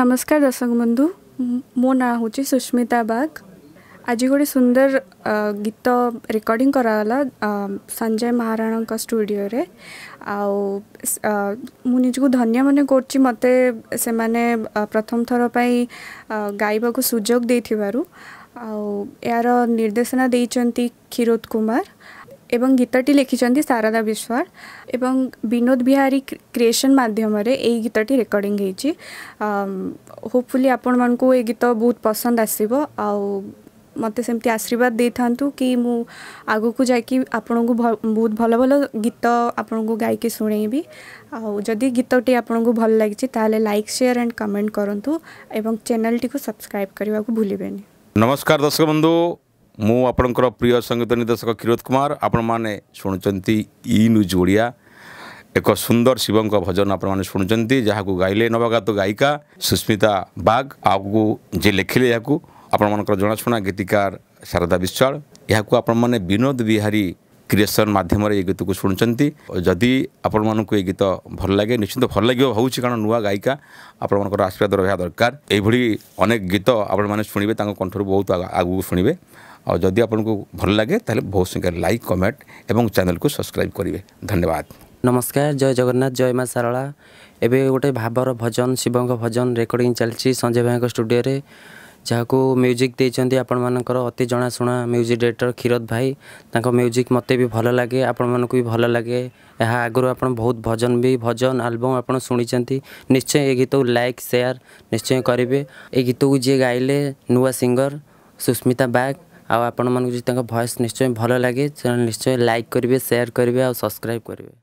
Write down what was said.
नमस्कार दर्शक बंधु मो ना हूँ सुष्मिता बाग। आज गोटे सुंदर गीत रेकर्डिंग कराला संजय महाराणा स्टूडियो रे मु निजको धन्य मन कर मते से माने प्रथम थर पाई गाइबा को सुजोग देथिबारु यार निर्देशना देइचंती क्षीरोद कुमार एवं गीतटी लिखिं शारदा विश्वाल एवं विनोद बिहारी क्रिएशन माध्यम रे ए गीतटी रेकर्डिंग होईची। होपफुली आपण मन को ए गीत बहुत पसंद आसीबो मते सेमती आशीर्वाद दे थांतु कि मु आगु को जाकि आपण को बहुत भल भल गीत आपण को गाय के सुनेबी जदि गीतटी आपण को भल लागिची ताले लाइक शेयर एंड कमेंट करंतु एवं चैनल टी को सब्सक्राइब करबा को भूलिबेनी। नमस्कार दर्शक बंधु मु आपणकर प्रिय संगीत निर्देशक क्षीरोद कुमार आपण माने शुणुचंती ई न्यूज ओडिया एक सुंदर शिवं भजन आपण माने शुणुचंती जहाँ को गाइले नवगात गायिका सुष्मिता बाग आगु जे लिखिले याकू आपण मानकर जनाशुना गीतिकार शारदा विश्वाल याकू आपण माने विनोद बिहारी क्रिएशन माध्यम ये गीत को शुणुचंती जदि आपण मानकू ये गीत भल लगे निश्चित भल लगे होउची कारण नुआ गायिका आपण मानकर आशीर्वाद रहा दरकार एभली अनेक गीत आपण माने शुणिबे तांको कंठर बहुत आगु शुणिबे और जदि आपको भल लगे ताले बहुत संख्या लाइक कमेंट एवं चैनल को सब्सक्राइब करेंगे। धन्यवाद। नमस्कार जय जगन्नाथ जय माँ सारला एवं गोटे भावर भजन शिवं भजन रेकर्डिंग चलती संजय भाई स्टूडियो रे जहाँ को म्यूजिक देते आपण मानकर अति जनाशुना म्यूजिक डायरेक्टर क्षीरोद भाई तांको म्यूजिक मते भी भल लगे आपण मानक भी भल लगे यहाँ आगु आप बहुत भजन भी भजन आल्बम आप शुणी निश्चय ये गीत को लाइक शेयर निश्चय करेंगे। ये गीत को जी गाइले नुआ सिंगर सुष्मिता बाग आपण मानक जी वॉइस निश्चय भल लगे निश्चय लाइक करेंगे शेयर करेंगे और सब्सक्राइब करेंगे।